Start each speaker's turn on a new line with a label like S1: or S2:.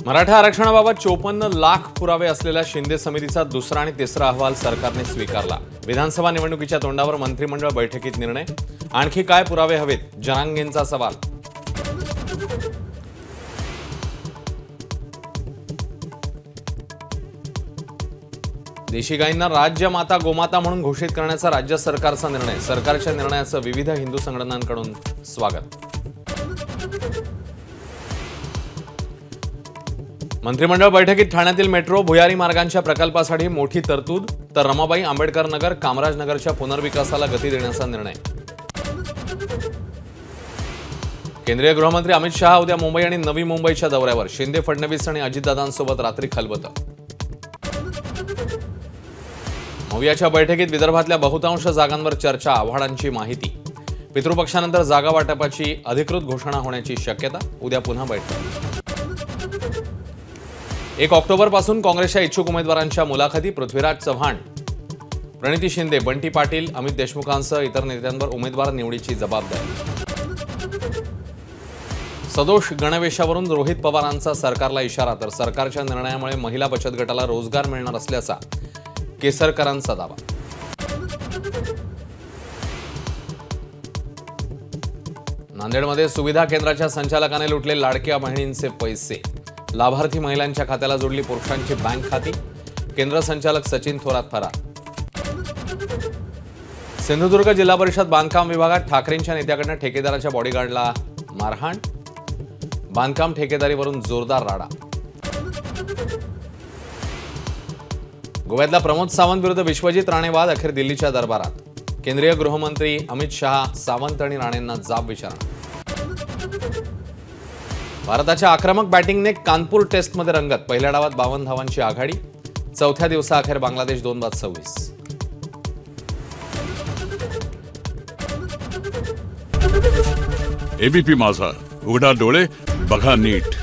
S1: मराठा आरक्षणाबाबत 54 लाख पुरावे असलेल्या शिंदे समितीचा दुसरा आणि तिसरा अहवाल सरकारने स्वीकारला। विधानसभा निवडणुकीच्या तोंडावर मंत्रिमंडळ बैठकीत निर्णय। आणखी काय पुरावे हवेत, जनांगेंचा सवाल। देशी गायींना राज्य माता गोमाता म्हणून घोषित करण्याचा राज्य सरकारचा निर्णय। सरकारच्या निर्णयाचं विविध हिंदू संघटनांकडून स्वागत। मंत्रिमंडळ बैठकीत ठाण्यातील मेट्रो भुयारी मार्गांच्या प्रकल्पासाठी मोठी तरतूद, तर रमाबाई आंबेडकर नगर कामराज नगरच्या पुनर्विकासाला गती देण्याचा निर्णय। केंद्रीय गृहमंत्री अमित शहा उद्या मुंबई आणि नवी मुंबईच्या दौऱ्यावर। शिंदे फडणवीस आणि अजितदादांसोबत रात्री खलबतं। मवियाच्या बैठकीत विदर्भातल्या बहुतांश जागांवर चर्चा, आव्हाडांची माहिती। पितृपक्षानंतर जागा वाटपाची अधिकृत घोषणा होण्याची शक्यता। उद्या पुन्हा बैठक। 1 ऑक्टोबरपासून काँग्रेसच्या इच्छुक उमेदवारांच्या मुलाखती। पृथ्वीराज चव्हाण, प्रणिती शिंदे, बंटी पाटील, अमित देशमुखांसह इतर नेत्यांवर उमेदवार निवडीची जबाबदारी। सदोष गणवेशावरून रोहित पवारांचा सरकारला इशारा, तर सरकारच्या निर्णयामुळे महिला बचत गटाला रोजगार मिळणार असल्याचा केसरकरांचा दावा। नांदेडमध्ये सुविधा केंद्राच्या संचालकाने लुटले लाडक्या बहिणींचे पैसे। लाभार्थी महिलांच्या खात्याला जोडली पुरुषांची बँक खाती। केंद्र संचालक सचिन थोरात फरार। सिंधुदुर्ग जिल्हा परिषद बांधकाम विभागात ठाकरेंच्या नेत्याकडून ठेकेदाराच्या बॉडीगार्डला मारहाण। बांधकाम ठेकेदारीवरून जोरदार राडा। गोव्यातला प्रमोद सावंत विरुद्ध विश्वजित राणे वाद अखेर दिल्लीच्या दरबारात। केंद्रीय गृहमंत्री अमित शहा सावंत आणि राणेंना जाब विचारणा। भारताच्या आक्रमक बॅटिंगने कानपूर टेस्टमध्ये रंगत। पहिल्या डावात 52 धावांची आघाडी। चौथ्या दिवसाअखेर बांगलादेश 2-26।
S2: एबीपी माझा, उघडा डोळे बघा नीट।